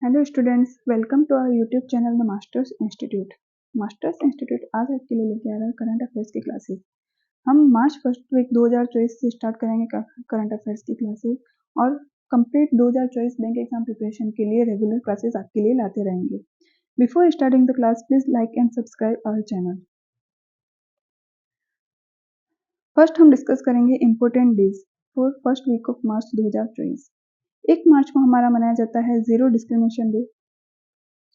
Hello students, welcome to our YouTube channel the Masters Institute. Masters Institute आज आपके लिए लेके आ रहा है करंट अफेयर्स की क्लासेस। हम मार्च फर्स्ट वीक 2024 से स्टार्ट करेंगे करंट अफेयर्स की क्लासेस और कंप्लीट 2024 बैंक एग्जाम प्रिपरेशन के लिए रेगुलर क्लासेस आपके लिए लाते रहेंगे। Before starting the class, please like and subscribe our channel. First हम डिस्कस करेंगे important days for first week of March 2024। 1 मार्च को हमारा मनाया जाता है जीरो डिस्क्रिमिनेशन डे,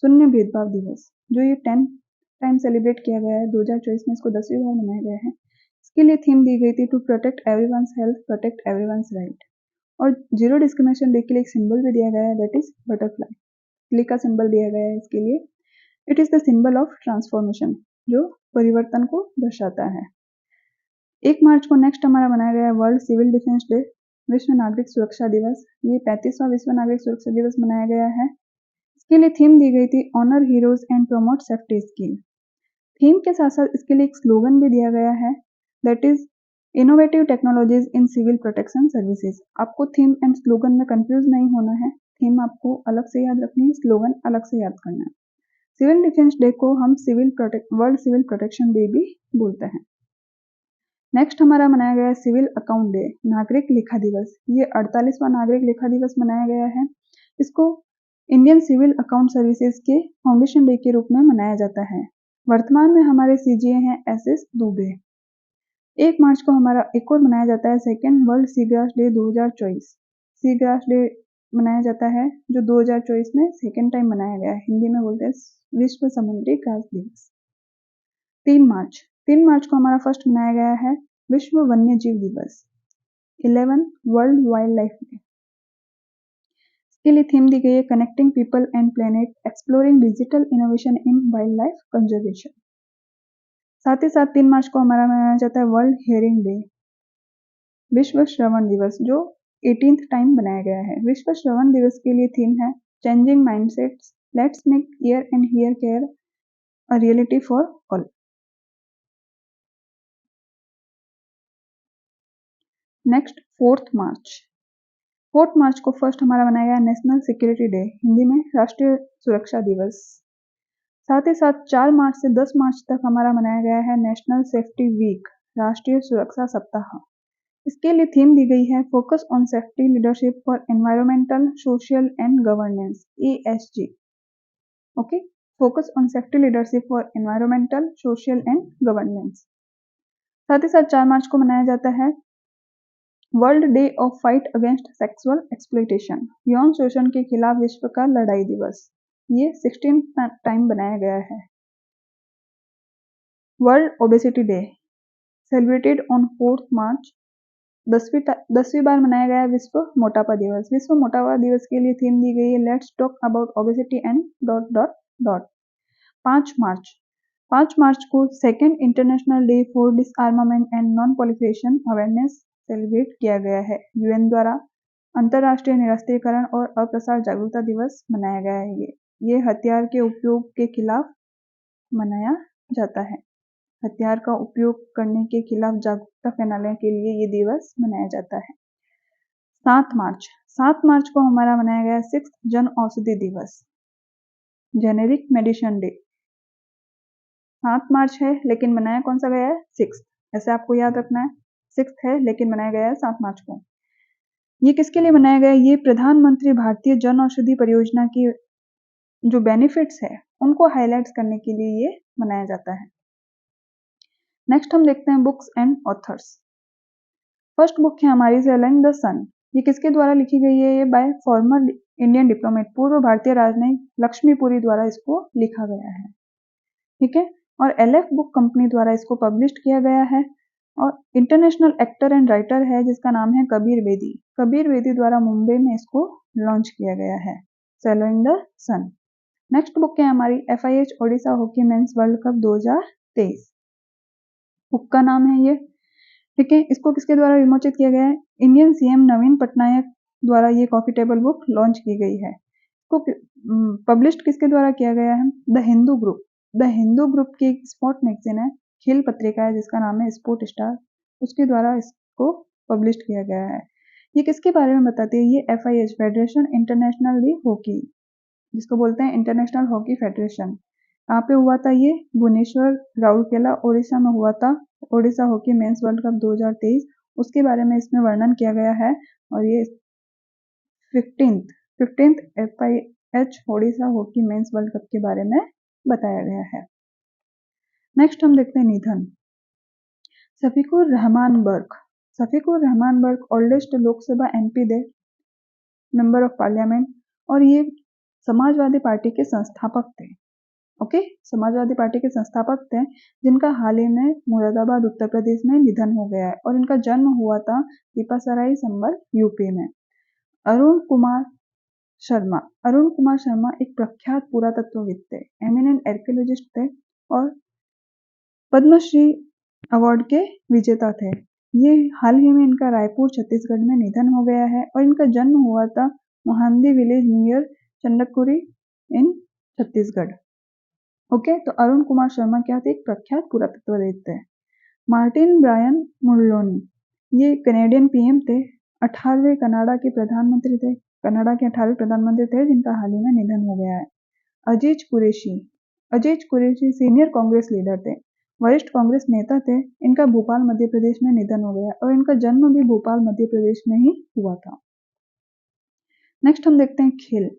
शून्य भेदभाव दिवस, जो ये 10 टाइम सेलिब्रेट किया गया है। 2024 में इसको 10वीं बार मनाया गया है। इसके लिए थीम दी गई थी to protect everyone's health, protect everyone's right. और जीरो डिस्क्रिमिनेशन डे के लिए एक सिंबल भी दिया गया है, दैट इज बटरफ्लाई। तितली का सिंबल दिया गया है इसके लिए। It is the symbol of transformation, जो परिवर्तन को दर्शाता है। 1 मार्च को नेक्स्ट हमारा मनाया गया है वर्ल्ड सिविल डिफेंस डे, विश्व नागरिक सुरक्षा दिवस। ये 35वां विश्व नागरिक सुरक्षा दिवस मनाया गया है। इसके लिए थीम दी गई थी honour heroes and promote safety skill. Theme के साथ साथ इसके लिए एक स्लोगन भी दिया गया है, that is innovative technologies in civil protection services. आपको थीम एंड स्लोगन में कंफ्यूज नहीं होना है। थीम आपको अलग से याद रखनी है, स्लोगन अलग से याद करना है। सिविल डिफेंस डे को हम वर्ल्ड सिविल प्रोटेक्शन डे भी बोलते हैं। नेक्स्ट हमारा मनाया गया है सिविल अकाउंट डे, नागरिक लेखा दिवस। ये 48वां नागरिक लेखा दिवस मनाया गया है। इसको इंडियन सिविल अकाउंट सर्विसेज के फाउंडेशन डे के रूप में मनाया जाता है। वर्तमान में हमारे सीजीए हैं एसएस दुबे। 1 मार्च को हमारा एक और मनाया जाता है second world sea grass day 2024। Sea grass day मनाया जाता है जो 2024 में सेकेंड टाइम मनाया गया है। हिंदी में बोलते हैं विश्व समुद्री घास दिवस। 3 मार्च को हमारा फर्स्ट मनाया गया है विश्व वन्य जीव दिवस, 11 वर्ल्ड वाइल्ड लाइफ डे। इसके लिए थीम दी गई है connecting people and planet, exploring digital innovation in wild life conservation. साथ ही साथ 3 मार्च को हमारा मनाया जाता है वर्ल्ड हियरिंग डे, विश्व श्रवण दिवस, जो 18th टाइम बनाया गया है। विश्व श्रवण दिवस के लिए थीम है changing mindsets, let's make year and here care a reality for all. Next 4th मार्च को फर्स्ट हमारा मनाया गया नेशनल सिक्योरिटी डे, हिंदी में राष्ट्रीय सुरक्षा दिवस। साथ ही साथ 4 मार्च से 10 मार्च तक हमारा मनाया गया है नेशनल सेफ्टी वीक, राष्ट्रीय सुरक्षा सप्ताह। इसके लिए थीम दी गई है focus on safety leadership for environmental social and governance, ESG। Okay, focus on safety leadership for environmental social and governance. साथ ही साथ 4 मार्च को मनाया जाता है world day of fight against sexual exploitation, यौन शोषण के खिलाफ विश्व का लड़ाई दिवस। ये 16th टाइम बनाया गया है। World obesity day celebrated on 4th मार्च, 10वीं बार मनाया गया है विश्व मोटापा दिवस। विश्व मोटापा दिवस के लिए थीम दी गई है let's talk about obesity and dot dot dot. 5 मार्च को second international day for डिसआर्मामेंट and non proliferation awareness celebrate किया गया है। यूएन द्वारा अंतर्राष्ट्रीय निरस्त्रीकरण और अप्रसार जागरूकता दिवस मनाया गया है। ये हथियार के उपयोग के खिलाफ मनाया जाता है। हथियार का उपयोग करने के खिलाफ जागरूकता फैलाने के लिए ये दिवस मनाया जाता है। 7 मार्च को हमारा मनाया गया 6th जन औषधि दिवस, जेनेरिक मेडिसिन डे। 7 मार्च है लेकिन मनाया कौन सा गया है, 6th। ऐसे आपको याद रखना है, 6th है लेकिन मनाया गया है 7 मार्च को। ये किसके लिए मनाया गया है, ये प्रधानमंत्री भारतीय जन औषधि परियोजना की जो बेनिफिट्स है उनको हाईलाइट करने के लिए ये मनाया जाता है। नेक्स्ट हम देखते हैं books and authors. First book है हमारी सेलिंग द सन। ये किसके द्वारा लिखी गई है, ये बाय फॉर्मर इंडियन डिप्लोमेट, पूर्व भारतीय राजनयिक लक्ष्मीपुरी द्वारा इसको लिखा गया है। ठीक है, और LF बुक कंपनी द्वारा इसको पब्लिश किया गया है। और इंटरनेशनल एक्टर एंड राइटर है जिसका नाम है कबीर बेदी। कबीर बेदी द्वारा मुंबई में इसको लॉन्च किया गया है, sailing the sun. Next book है हमारी FIH Odisha hockey men's world cup 2023। Book का नाम है ये। ठीक है, इसको किसके द्वारा विमोचित किया गया है, इंडियन CM नवीन पटनायक द्वारा ये कॉफी टेबल बुक लॉन्च की गई है। इसको पब्लिश किसके द्वारा किया गया है, the Hindu group. The Hindu group की एक स्पोर्ट मैगजीन है, खेल पत्रिका है जिसका नाम है स्पोर्ट स्टार, उसके द्वारा इसको पब्लिश किया गया है। ये किसके बारे में बताती है, ये FIH फेडरेशन इंटरनेशनल दी हॉकी जिसको बोलते हैं इंटरनेशनल हॉकी फेडरेशन। कहाँ पे हुआ था ये? भुवनेश्वर, राउरकेला, ओडिशा में हुआ था। Odisha hockey men's world cup 2023 उसके बारे में इसमें वर्णन किया गया है और ये 15th FIH Odisha hockey men's world cup के बारे में बताया गया है। नेक्स्ट हम देखते हैं निधन। शफीकुर रहमान बर्क। शफीकुर रहमान बर्क ओल्डेस्ट लोकसभा MP थे, मेंबर ऑफ पार्लियामेंट, और ये समाजवादी पार्टी के संस्थापक थे। ओके, समाजवादी पार्टी के संस्थापक थे जिनका हाल ही में मुरादाबाद उत्तर प्रदेश में निधन हो गया है और इनका जन्म हुआ था दीपासराई संभल यूपी में। अरुण कुमार शर्मा। अरुण कुमार शर्मा एक प्रख्यात पुरातत्वविद थे, एमिनेंट आर्कियोलॉजिस्ट थे और पद्मश्री अवार्ड के विजेता थे। ये हाल ही में इनका रायपुर छत्तीसगढ़ में निधन हो गया है और इनका जन्म हुआ था मोहांदी विलेज नियर चंडकुरी इन छत्तीसगढ़। ओके, तो अरुण कुमार शर्मा क्या थे? एक प्रख्यात पुरातत्वविद थे। मार्टिन ब्रायन मुर्लोनी, ये कनेडियन PM थे, 18वें कनाडा के प्रधानमंत्री थे। कनाडा के 18वें प्रधानमंत्री थे जिनका हाल ही में निधन हो गया है। अजीज कुरैशी। अजीज कुरैशी सीनियर कांग्रेस लीडर थे, वरिष्ठ कांग्रेस नेता थे। इनका भोपाल मध्य प्रदेश में निधन हो गया और इनका जन्म भी भोपाल मध्य प्रदेश में ही हुआ था। नेक्स्ट हम देखते हैं खेल।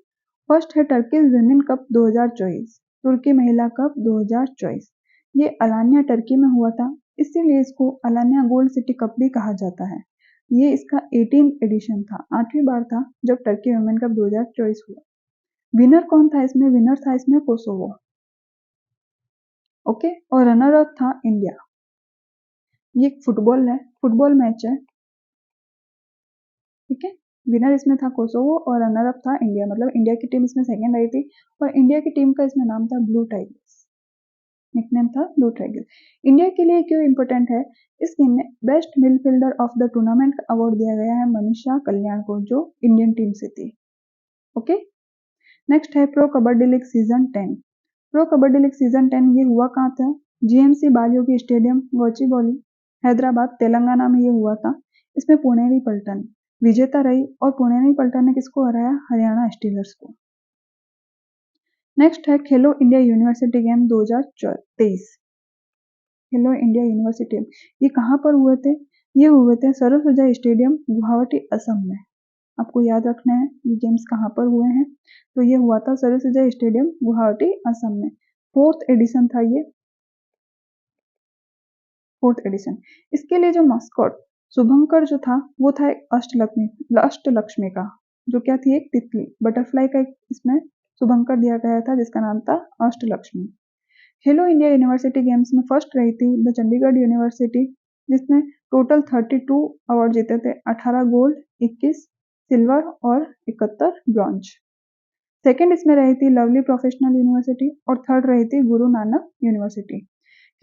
फर्स्ट है टर्की विमेन कप 2024, तुर्की महिला कप 2024। ये अलान्या टर्की में हुआ था, इसीलिए इसको अलान्या गोल्ड सिटी कप भी कहा जाता है। ये इसका 18th एडिशन था, 8वीं बार था जब टर्की वुमेन कप 2024 हुआ। विनर कौन था इसमें? विनर था इसमें कोसोवो। ओके, और रनर अप था इंडिया। ये फुटबॉल है, फुटबॉल मैच है। ठीक है, विनर इसमें था कोसोवो और रनर अप था इंडिया, मतलब इंडिया की टीम इसमें सेकंड आई थी और इंडिया की टीम का इसमें नाम था ब्लू टाइगर्स, निकनेम था ब्लू टाइगर। इंडिया के लिए क्यों इंपॉर्टेंट है? इस गेम में best midfielder of the tournament का अवार्ड दिया गया है मनीषा कल्याण को, जो इंडियन टीम से थी। ओके, नेक्स्ट है pro kabaddi league season 10। Pro kabaddi league season 10 ये हुआ कहाँ था? GMC बालयोगी स्टेडियम, गौचिबौली, हैदराबाद, तेलंगाना में ये हुआ था। इसमें पुणेरी पल्टन विजेता रही और पुणेरी पल्टन ने किसको हराया? हरियाणा स्टीलर्स को। नेक्स्ट है खेलो इंडिया यूनिवर्सिटी गेम 2023। खेलो इंडिया यूनिवर्सिटी, ये कहाँ पर हुए थे? ये हुए थे सरसजाई स्टेडियम, गुवाहाटी, असम में। आपको याद रखना है ये गेम्स कहाँ पर हुए हैं। तो ये हुआ था सरसजाई स्टेडियम, गुवाहाटी, असम में। 4th एडिशन था ये, 4th एडिशन। इसके लिए जो मस्कॉट शुभंकर जो था वो था एक अष्टलक्ष्मी का, जो क्या थी? एक तितली, बटरफ्लाई का एक इसमें शुभंकर दिया गया था जिसका नाम था अष्टलक्ष्मी। खेलो इंडिया यूनिवर्सिटी गेम्स में फर्स्ट रही थी द चंडीगढ़ यूनिवर्सिटी, जिसने टोटल 32 अवार्ड जीते थे, 18 गोल्ड, 21 सिल्वर और 71 ब्रॉन्ज। सेकेंड इसमें रही थी लवली प्रोफेशनल यूनिवर्सिटी और थर्ड रही थी गुरु नानक यूनिवर्सिटी।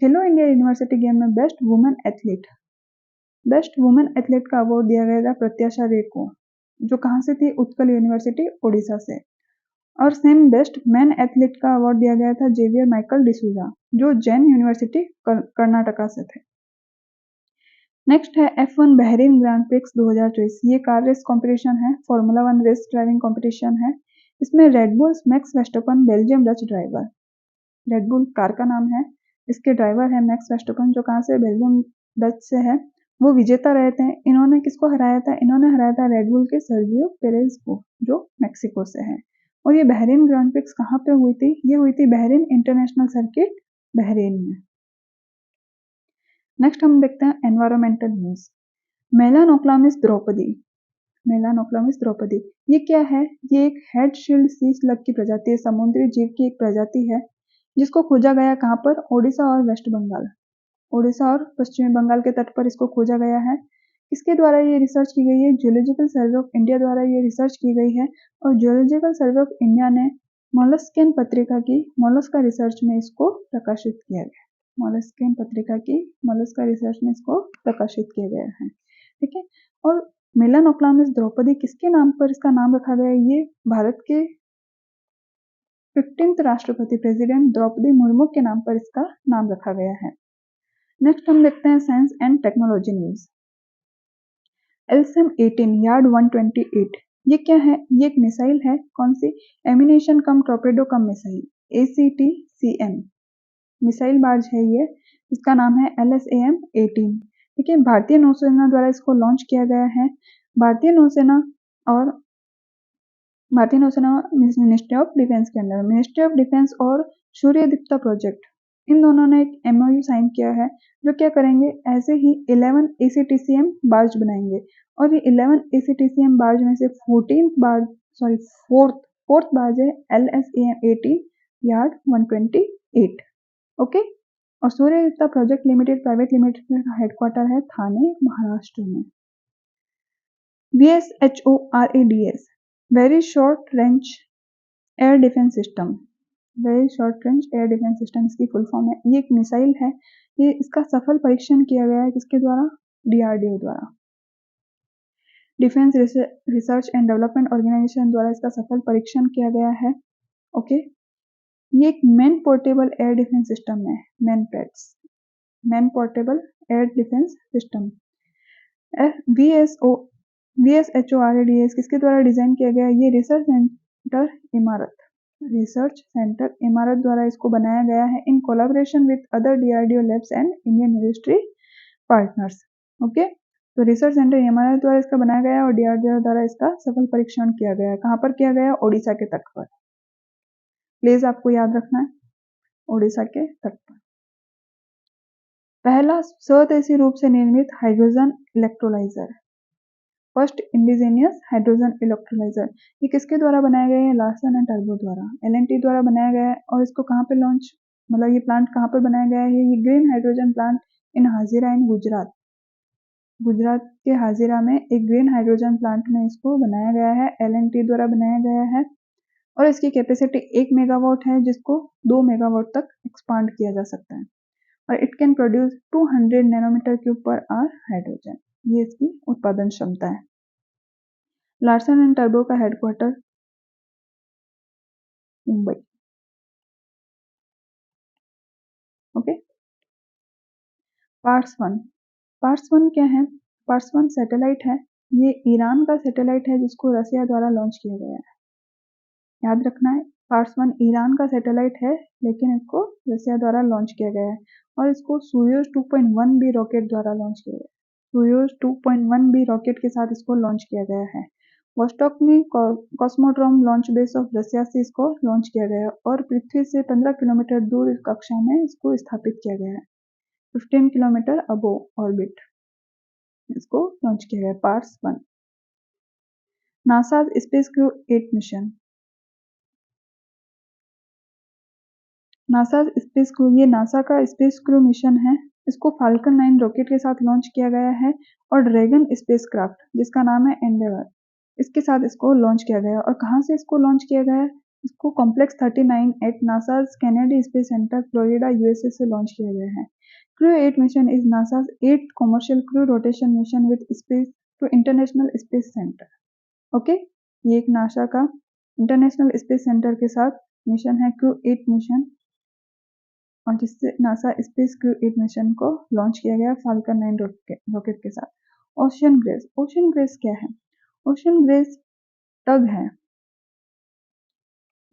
खेलो इंडिया यूनिवर्सिटी गेम में बेस्ट वुमेन एथलीट का अवार्ड दिया गया था प्रत्याशा रे को, जो कहाँ से थी? उत्कल यूनिवर्सिटी, ओडिशा से। और सेम बेस्ट मैन एथलीट का अवार्ड दिया गया था जेवियर माइकल डिसूजा, जो जैन यूनिवर्सिटी कर्नाटका से थे। नेक्स्ट है F1 बहरीन ग्रांड प्रिक्स 2024। ये कार रेस कंपटीशन है, फॉर्मूला 1 रेस ड्राइविंग कंपटीशन है। इसमें Red Bull max वेस्टपन Belgium Dutch driver, Red Bull car का नाम है, इसके ड्राइवर है मैक्स वेस्टपन, जो कहाँ से? बेल्जियम डच से है। वो विजेता रहे थे। इन्होंने किसको हराया था? इन्होंने हराया था रेडबुल के सर्जियो पेरेज को, जो मैक्सिको से है। और ये बहरीन ग्रांड प्रिक्स कहाँ पे हुई थी? ये हुई थी बहरीन इंटरनेशनल सर्किट, बहरीन में। नेक्स्ट हम देखते हैं एनवायरमेंटल न्यूज। मेलानोक्लामिस द्रौपदी, मेलानोक्लामिस द्रौपदी ये क्या है? ये एक हेड शील्ड सी स्लग की प्रजाति है, समुद्री जीव की एक प्रजाति है, जिसको खोजा गया कहाँ पर? ओडिशा और वेस्ट बंगाल, ओडिशा और पश्चिमी बंगाल के तट पर इसको खोजा गया है। किसके द्वारा ये रिसर्च की गई है? जूलॉजिकल सर्वे ऑफ इंडिया द्वारा ये रिसर्च की गई है और जूलॉजिकल सर्वे ऑफ इंडिया ने मोलस्केन पत्रिका की मोलस्का रिसर्च में इसको प्रकाशित किया गया। मोलस्केन पत्रिका की मोलस्का रिसर्च में इसको प्रकाशित किया गया है। ठीक है, और मेलानोक्लामिस द्रौपदी किसके नाम पर इसका नाम रखा गया है? ये भारत के 15th राष्ट्रपति प्रेसिडेंट द्रौपदी मुर्मू के नाम पर इसका नाम रखा गया है। नेक्स्ट हम देखते हैं science and technology news. LSAM 18 yard 128 ये क्या है? ये एक मिसाइल है। कौन सी? एम्यूनेशन कम टॉर्पेडो कम मिसाइल, ACTCM मिसाइल बार्ज है ये। इसका नाम है LSAM-18। ठीक है, भारतीय नौसेना द्वारा इसको लॉन्च किया गया है। भारतीय नौसेना मिनिस्ट्री ऑफ डिफेंस के अंदर, मिनिस्ट्री ऑफ डिफेंस और सूर्यदीप्ता प्रोजेक्ट, इन दोनों ने एक MOU साइन किया है, जो क्या करेंगे, ऐसे ही 11 ACTCM बार्ज बनाएंगे। और ये 11 ACTCM बार्ज में से 4th बार्ज है LSAM-18 यार्ड 128। ओके। और सूर्यदीप्ता प्रोजेक्ट लिमिटेड प्राइवेट लिमिटेड का हेडक्वार्टर है थाने, महाराष्ट्र में। VSHORADS very short range air defence system, very short range air defence system इसकी फुल फॉर्म है। ये एक मिसाइल है। ये इसका सफल परीक्षण किया गया है किसके द्वारा? DRDO द्वारा, defence research and development organisation द्वारा इसका सफल परीक्षण किया गया है। ओके। ये एक man portable air defence system है, man portable air defence system. VSHORADS किसके द्वारा डिजाइन किया गया? ये रिसर्च सेंटर इमारत द्वारा इसको बनाया गया है in collaboration with other DRDO labs and Indian military partners. Okay. तो रिसर्च सेंटर इमारत द्वारा इसका बनाया गया है और DRDO द्वारा इसका सफल परीक्षण किया गया है। कहाँ पर किया गया? ओडिशा के तट पर। प्लीज आपको याद रखना है, ओडिशा के तट पर। पहला स्वदेशी रूप से निर्मित hydrogen electrolyser, first indigenous hydrogen electrolyser, ये किसके द्वारा बनाया गया है? लार्सन एंड टर्बो द्वारा, LNT द्वारा बनाया गया है। और इसको कहाँ पे लॉन्च, मतलब ये प्लांट कहाँ पर बनाया गया है? ये ग्रीन हाइड्रोजन प्लांट इन हाजिरा इन गुजरात, गुजरात के हाजिरा में एक ग्रीन हाइड्रोजन प्लांट में इसको बनाया गया है, LNT द्वारा बनाया गया है। और इसकी कैपेसिटी 1 मेगावाट है, जिसको 2 मेगावाट तक एक्सपांड किया जा सकता है। और it can produce 200 nanometre cube per hour hydrogen, ये इसकी उत्पादन क्षमता है। लार्सन एंड टर्बो का headquarter Mumbai. Okay. Parts one क्या है? पार्ट्स वन सैटेलाइट है। ये ईरान का सैटेलाइट है जिसको रसिया द्वारा लॉन्च किया गया है। याद रखना है, पार्ट्स वन ईरान का सैटेलाइट है, लेकिन इसको रसिया द्वारा लॉन्च किया गया है। और इसको सोयूज 2.1B रॉकेट द्वारा लॉन्च किया गया है। सोयूज 2.1B रॉकेट के साथ इसको लॉन्च किया गया है। वोस्टॉक में cosmodrome launch base of Russia से इसको लॉन्च किया गया है और पृथ्वी से 15 किलोमीटर दूर इस कक्षा में इसको स्थापित किया गया है। 15 किलोमीटर अबोव ऑर्बिट इसको लॉन्च किया गया है। Parts one. NASA space crew 8 mission, NASA space crew, ये नासा का स्पेस क्रू मिशन है। इसको फाल्कन 9 रॉकेट के साथ लॉन्च किया गया है और ड्रैगन स्पेसक्राफ्ट जिसका नाम है एंडेवर, इसके साथ इसको लॉन्च किया गया है। और कहाँ से इसको लॉन्च किया गया है? इसको complex 39 at NASA Kennedy Space Center Florida USA से लॉन्च किया गया है। Crew 8 mission is NASA 8th commercial crew rotation mission with space to international space centre. Okay. ये एक नासा का इंटरनेशनल स्पेस सेंटर के साथ मिशन है, क्रू 8 मिशन, और जिससे नासा स्पेस क्रू 8 मिशन को लॉन्च किया गया फाल्कन 9 रॉकेट के साथ। ओशियन ग्रेस, ओशियन ग्रेस क्या है? ओशियन ग्रेस टग है,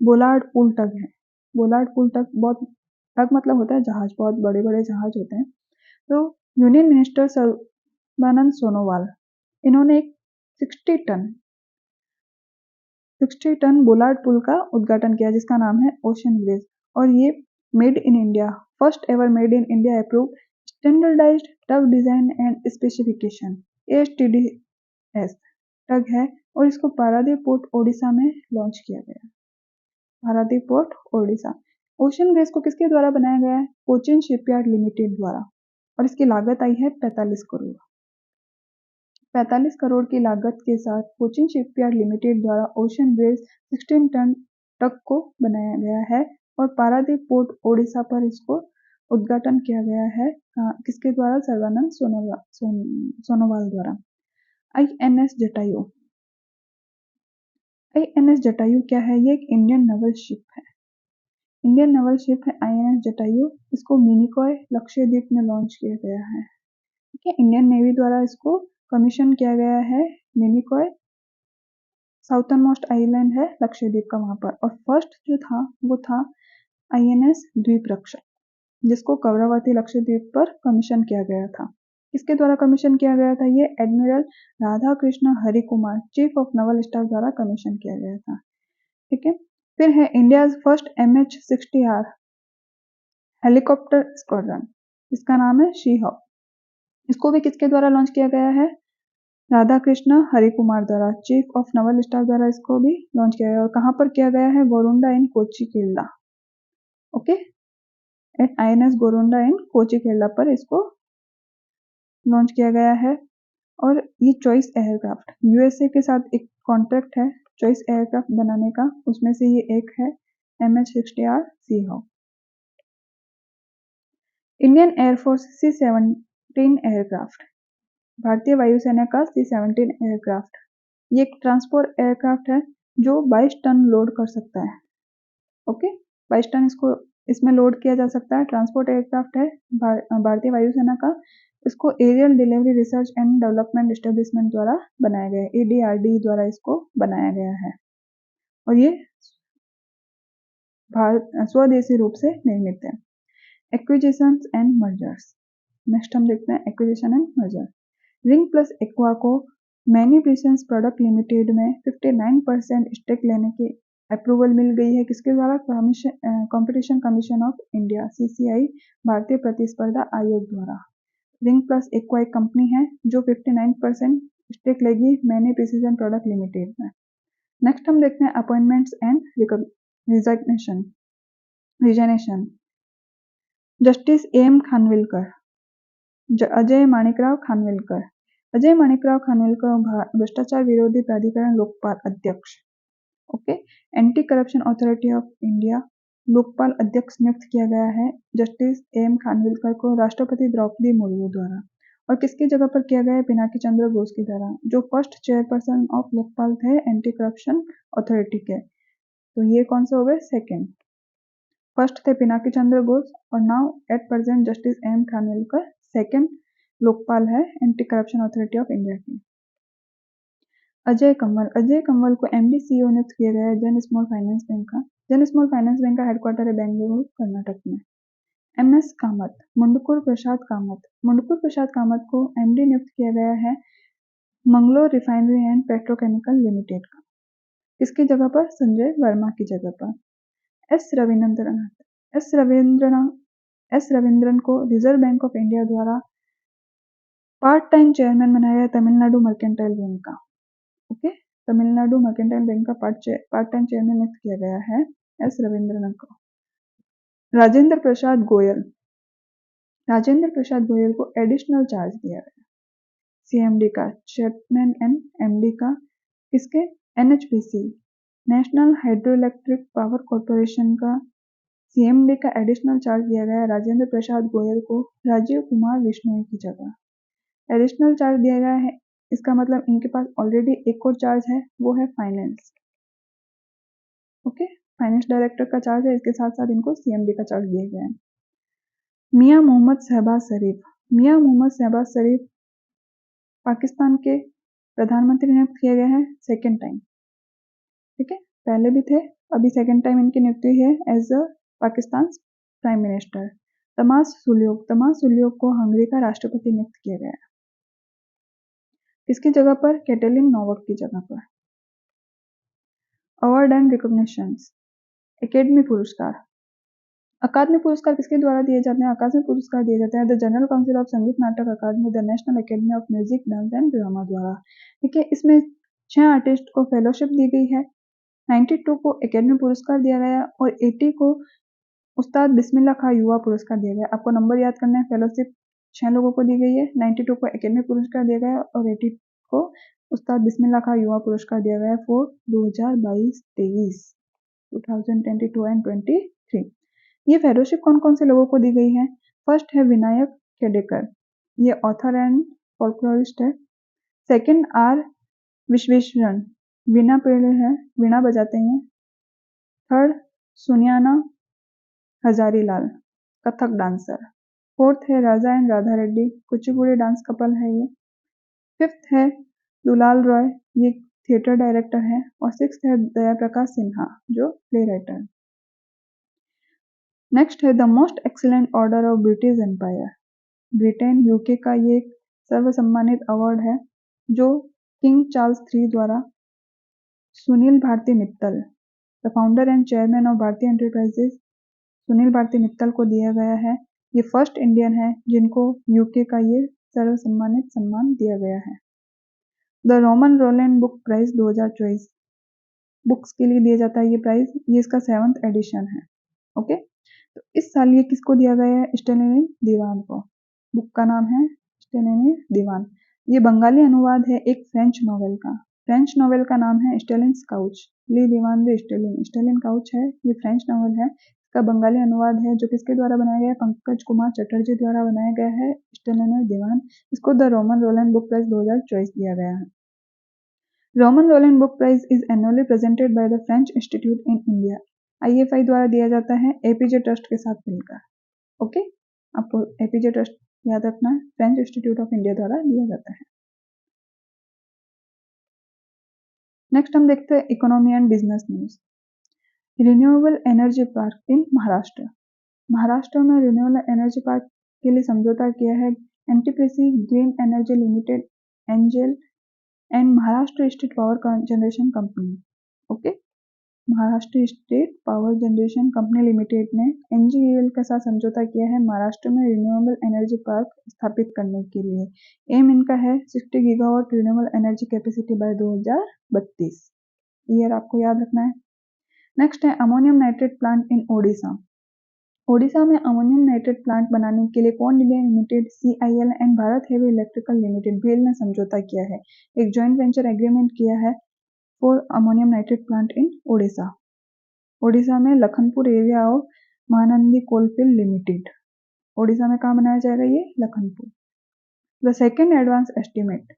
बोलार्ड पूल टग है। बोलार्ड पूल टग, बहुत, टग मतलब होता है जहाज, बहुत बड़े बड़े जहाज होते हैं। तो यूनियन मिनिस्टर सर्बानंद सोनोवाल, इन्होंने एक 60 टन बोलार्ड पुल का उद्घाटन किया जिसका नाम है ओशियन ग्रेस। और ये made in India, first ever made in India approved standardised tug design and specification, ASTDS tug है। और इसको पारादीप पोर्ट ओडिशा में लॉन्च किया गया। Paradip port Odisha. Ocean grace को किसके द्वारा बनाया गया है? कोचिन शिपयार्ड लिमिटेड द्वारा। और इसकी लागत आई है 45 करोड़। 45 करोड़ की लागत के साथ कोचिन शिपयार्ड लिमिटेड द्वारा ओशियन ग्रेस 16 टन टग को बनाया गया है और पारादीप पोर्ट ओडिशा पर इसको उद्घाटन किया गया है। किसके द्वारा? सर्बानंद सोनोवाल द्वारा। INS जटायु, INS जटायु क्या है? ये एक इंडियन नवल शिप है, इंडियन नवल शिप है INS जटायु। इसको मिनिकॉय लक्षद्वीप में लॉन्च किया गया है। ठीक है, इंडियन नेवी द्वारा इसको कमीशन किया गया है मिनिकॉय साउथर्न मोस्ट आइलैंड है लक्षद्वीप का वहां पर। और फर्स्ट जो था वो था INS द्वीपरक्षक, जिसको कवरावती लक्षद्वीप पर कमीशन किया गया था। किसके द्वारा कमीशन किया गया था? ये admiral Radha Krishna Hari Kumar, chief of Naval staff द्वारा कमीशन किया गया था। ठीक है। फिर है India first MH-60R helicopter squadron, इसका नाम है शी-हॉक। इसको भी किसके द्वारा लॉन्च किया गया है? राधा कृष्ण हरि कुमार द्वारा, चीफ ऑफ नवल स्टाफ द्वारा इसको भी लॉन्च किया गया। और कहां पर किया गया है? गोरुंडा इन कोचीकेल्ला। ओके, एट INS गोरुंडा इन कोचीकेल्ला पर इसको लॉन्च किया गया है। और ये चॉइस एयरक्राफ्ट, USA के साथ एक कॉन्ट्रैक्ट है चॉइस एयरक्राफ्ट बनाने का, उसमें से ये एक है MH-60R she-hoc. Indian air force C-17 aircraft, भारतीय वायुसेना का C-17 एयरक्राफ्ट, ये एक ट्रांसपोर्ट एयरक्राफ्ट है जो 22 टन लोड कर सकता है। ओके, 22 टन इसमें लोड किया जा सकता है। ट्रांसपोर्ट एयरक्राफ्ट है भारतीय वायुसेना का। इसको aerial delivery research and development establishment द्वारा बनाया गया है, ADRD द्वारा इसको बनाया गया है। और ये स्वदेशी रूप से निर्मित है। एक्विजिशन एंड मर्जर्स, नेक्स्ट हम देखते हैं acquisition and merger. Ring plus aqua को मैनी प्रिसेंस प्रोडक्ट लिमिटेड में 59% स्टेक लेने की अप्रूवल मिल गई है। किसके द्वारा? Competition commission of India CCI, भारतीय प्रतिस्पर्धा आयोग द्वारा। रिंग प्लस एक्वा एक कंपनी है जो 59% स्टेक लेगी मैनी प्रिसीजन प्रोडक्ट लिमिटेड में। नेक्स्ट हम देखते हैं appointments and resignation. Justice AM Khanwilkar, Ajay Manikrao Khanwilkar. Ajay Manikrao Khanwilkar भ्रष्टाचार विरोधी प्राधिकरण लोकपाल अध्यक्ष। Okay, anti corruption authority of India Lokpal अध्यक्ष नियुक्त किया गया है जस्टिस AM खानविलकर को राष्ट्रपति द्रौपदी मुर्मू द्वारा। और किसकी जगह पर किया गया है? पिनाकी चंद्र घोष की द्वारा, जो फर्स्ट चेयरपर्सन ऑफ लोकपाल थे एंटी करप्शन अथॉरिटी के। तो ये कौन से हो गए? सेकेंड। फर्स्ट थे पिनाकी चंद्र घोष और now at present justice AM Khanwilkar second Lokpal है anti corruption authority of India की। अजय कंवल को MD CEO नियुक्त किया गया है जन स्मॉल फाइनेंस बैंक का। जन स्मॉल फाइनेंस बैंक का हेडक्वार्टर है बेंगलुरु, कर्नाटक में। MS कामत, मुंडकुर प्रसाद कामत को MD नियुक्त किया गया है Mangalore refinery and petrochemical limited का। किसकी जगह पर? संजय वर्मा की जगह पर। एस रविंद्रन को रिजर्व बैंक ऑफ इंडिया द्वारा पार्ट टाइम चेयरमैन बनाया गया तमिलनाडु मर्केंटाइल बैंक का। ओके, तमिलनाडु मर्केंटाइल बैंक का पार्ट टाइम चेयरमैन नियुक्त किया गया है एस रविंद्रन को। राजेंद्र प्रसाद गोयल को एडिशनल चार्ज दिया गया CMD का, चेयरमैन एंड MD का। किसके? NHPC, national hydro electric power corporation का CMD का एडिशनल चार्ज दिया गया राजेंद्र प्रसाद गोयल को राजीव कुमार विश्नोई की जगह। एडिशनल चार्ज दिया गया है, इसका मतलब इनके पास ऑलरेडी एक और चार्ज है, वो है फाइनेंस। ओके, फाइनेंस डायरेक्टर का चार्ज है, इसके साथ साथ इनको CMD का चार्ज दिया गया है। मियां मोहम्मद शहबाज शरीफ पाकिस्तान के प्रधानमंत्री नियुक्त किए गए हैं सेकेंड टाइम। ठीक है, पहले भी थे, अभी सेकेंड टाइम इनकी नियुक्ति है as a Pakistan prime minister. Tamas Sulyok को हंगरी का राष्ट्रपति नियुक्त किया गया। किसकी जगह पर? कैटलिन नोवक की जगह पर। Award and recognitions. अकादमी पुरस्कार किसके द्वारा दिए जाते हैं? अकादमी पुरस्कार दिए जाते हैं the general council of Sangeet Natak Akademi, the national academy of music dance and drama द्वारा। ठीक है, इसमें 6 आर्टिस्ट को फेलोशिप दी गई है, 92 को अकेडमी पुरस्कार दिया गया और 80 को उस्ताद बिस्मिल्लाह खां युवा पुरस्कार दिया गया। आपको नंबर याद करना है, फेलोशिप 6 लोगों को दी गई है, 92 को अकेडमी पुरस्कार दिया गया और 80 को उस्ताद बिस्मिल्लाह खां युवा पुरस्कार दिया गया फॉर 2022 एंड 23। ये फेलोशिप कौन कौन से लोगों को दी गई है? फर्स्ट है विनायक खेडेकर, ये ऑथर एंड फोल्कलोरिस्ट है। Second R Vishweshwaran, veena player है, वीणा बजाते हैं। Third Suniyana Hazarilal, Kathak dancer. Fourth है Raja and Radha Reddy, Kuchipudi dance couple है ये। फिफ्थ है दुलाल रॉय, ये थिएटर डायरेक्टर है, और 6th है दया प्रकाश सिन्हा जो प्ले राइटर है। नेक्स्ट है the most excellent order of British empire. Britain UK का ये एक सर्वसम्मानित अवार्ड है जो किंग चार्ल्स III द्वारा Sunil Bharti Mittal, the founder and chairman of Bharti enterprises, Sunil Bharti Mittal को दिया गया है। ये फर्स्ट इंडियन है जिनको यूके का ये सर्वसम्मानित सम्मान दिया गया है। The Romain Rolland book prize 2024 books के लिए दिया जाता है ये प्राइज, ये इसका 7th एडिशन है। ओके, तो इस साल ये किसको दिया गया है? स्टेलिन दीवान को। बुक का नाम है स्टेलिन दीवान। ये बंगाली अनुवाद है एक फ्रेंच नॉवेल का। फ्रेंच नॉवेल का नाम है स्टेलिन काउच। ली दीवान दे स्टेलिन, स्टेलिन काउच है, ये फ्रेंच नॉवेल है। इसका बंगाली अनुवाद है जो किसके द्वारा बनाया गया है? पंकज कुमार चटर्जी द्वारा बनाया गया है स्टेलिन दीवान। इसको the Romain Rolland book prize 2024 दिया गया है। Romain Rolland book prize is annually presented by the French institute in India. IFI द्वारा दिया जाता है एपीजे ट्रस्ट के साथ मिलकर। ओके, आपको एपीजे ट्रस्ट याद रखना है, फ्रेंच इंस्टीट्यूट ऑफ इंडिया द्वारा दिया जाता है। नेक्स्ट हम देखते हैं economy and business news. Renewable energy park इन महाराष्ट्र। महाराष्ट्र में रिन्यूएबल एनर्जी पार्क के लिए समझौता किया है NTPC green energy limited, angel and Maharashtra state power generation company. Okay, Maharashtra state power generation company limited ने NGEL के साथ समझौता किया है महाराष्ट्र में रिन्यूएबल एनर्जी पार्क स्थापित करने के लिए। एम इनका है 60 gigawatt renewable energy capacity by 2032। Year आपको याद रखना है। नेक्स्ट है ammonium nitrate plant in Odisha. Odisha में अमोनियम नाइट्रेट प्लांट बनाने के लिए coal India limited CIL and Bharat heavy electrical limited BHEL ने समझौता किया है। एक ज्वाइंट वेंचर एग्रीमेंट किया है for ammonium nitrate plant in Odisha. Odisha में Lakhanpur area of Mahanadi coalfield limited. Odisha में कहाँ बनाया जाएगा ये? Lakhanpur. The second advance estimate,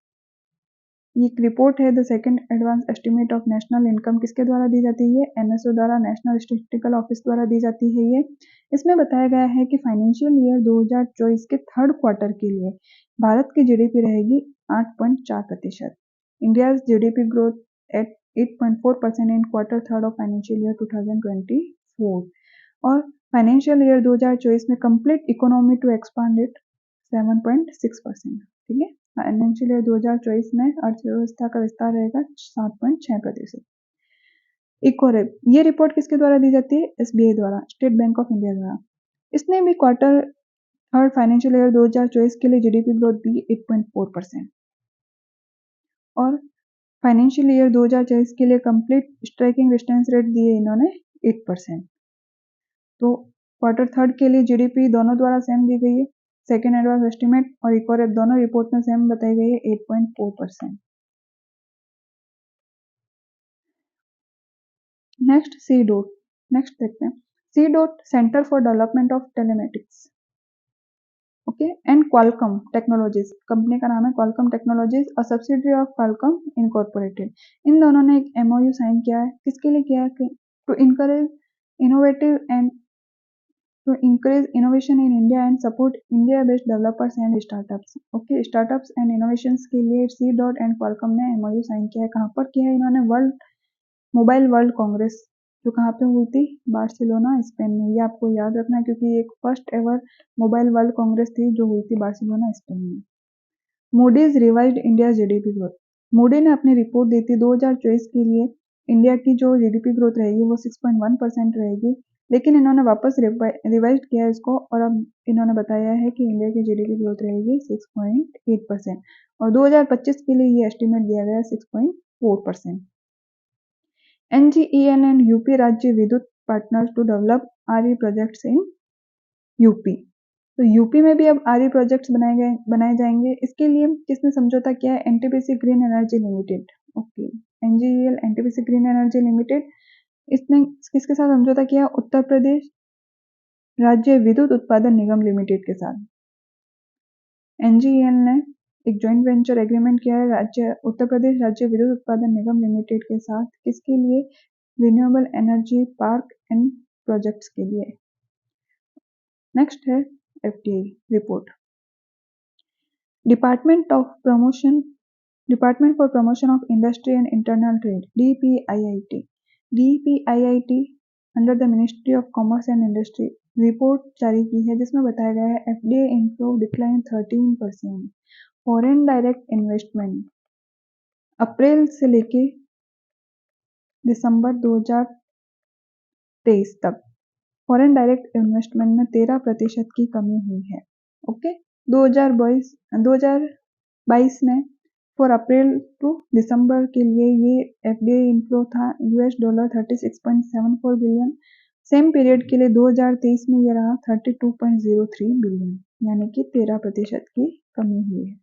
ये एक रिपोर्ट है। The second advance estimate of national income किसके द्वारा दी जाती है? NSO द्वारा, नेशनल स्टैटिस्टिकल ऑफिस द्वारा दी जाती है ये। इसमें बताया गया है कि फाइनेंशियल ईयर 2024 के थर्ड क्वार्टर के लिए भारत की GDP रहेगी 8.4%। India GDP growth at 8.4% in quarter third of financial year 2024। और फाइनेंशियल ईयर 2024 में complete economy to expand at 7.6%। ठीक है, फाइनेंशियल ईयर 2024 में अर्थव्यवस्था का विस्तार रहेगा 7.6%। इकोरेप, ये रिपोर्ट किसके द्वारा दी जाती है? SBI द्वारा, स्टेट बैंक ऑफ इंडिया द्वारा। इसने भी क्वार्टर थर्ड फाइनेंशियल ईयर 2024 के लिए GDP ग्रोथ दी 8.4%। और फाइनेंशियल ईयर 2024 के लिए कंप्लीट स्ट्राइकिंग डिस्टेंस रेट दिए इन्होंने 8%। तो क्वार्टर थर्ड के लिए GDP दोनों द्वारा सेम दी गई है। सेकेंड एडवांस एस्टिमेट और इकोरेप दोनों रिपोर्ट में सेम बताई गई है 8.4%। नेक्स्ट CDOT, नेक्स्ट देखते हैं CDOT, centre for development of telematics. Okay, and Qualcomm technologies, company का नाम है क्वालकॉम टेक्नोलॉजीज, और सब्सिडरी ऑफ क्वालकॉम इनकॉर्पोरेटेड। इन दोनों ने एक MOU साइन किया है। किसके लिए किया है? To encourage innovative and to encourage innovation in India and support India-based developers and startups. Okay, startups and innovations के लिए CDOT and Qualcomm ने MOU साइन किया है। कहाँ पर किया है इन्होंने? मोबाइल वर्ल्ड कांग्रेस, जो कहाँ पे हुई थी? बार्सिलोना, स्पेन में। ये आपको याद रखना है क्योंकि ये एक first ever mobile world Congress थी जो हुई थी बार्सिलोना, स्पेन में। Moody's revised India GDP growth. Moody ने अपनी रिपोर्ट दी थी 2024 के लिए इंडिया की जो GDP ग्रोथ रहेगी वो 6.1% रहेगी, लेकिन इन्होंने वापस रिवाइज किया इसको और अब इन्होंने बताया है कि इंडिया की GDP ग्रोथ रहेगी 6.8% और 2025 के लिए ये एस्टिमेट दिया गया 6.4%। NGEL and UP Rajya Vidyut partners to develop RE projects in UP। तो यूपी में भी अब RE प्रोजेक्ट्स बनाए जाएंगे। इसके लिए किसने समझौता किया है? NTPC green energy limited. Okay, NGEL NTPC green energy limited, इसने किसके साथ समझौता किया? उत्तर प्रदेश राज्य विद्युत उत्पादन निगम लिमिटेड के साथ। NGEL ने एक ज्वाइंट वेंचर एग्रीमेंट किया है उत्तर प्रदेश राज्य विद्युत उत्पादन निगम लिमिटेड के साथ। किसके लिए? Renewable energy park and projects के लिए। नेक्स्ट है FDI report. Department of promotion department for promotion of industry and internal trade DPIIT under the ministry of commerce and industry report जारी की है जिसमें बताया गया है FDI inflow decline 13%। Foreign direct investment अप्रैल से लेके दिसंबर 2023 तक फॉरेन डायरेक्ट इन्वेस्टमेंट में 13% की कमी हुई है। ओके, 2022 में फॉर अप्रैल टू दिसंबर के लिए ये FDI इनफ्लो था $36.74 बिलियन। सेम पीरियड के लिए 2023 में ये रहा 32.03 बिलियन, यानी कि 13% की कमी हुई है।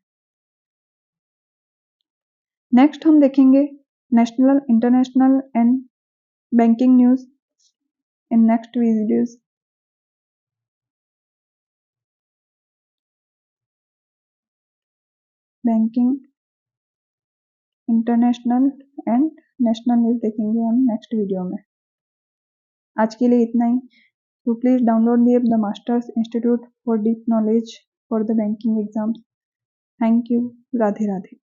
नेक्स्ट हम देखेंगे national, international and banking news in next videos. Banking, international and national news देखेंगे हम नेक्स्ट वीडियो में। आज के लिए इतना ही। So please download the Masters Institute for Deep Knowledge for the Banking Exams. Thank you. Radhe Radhe.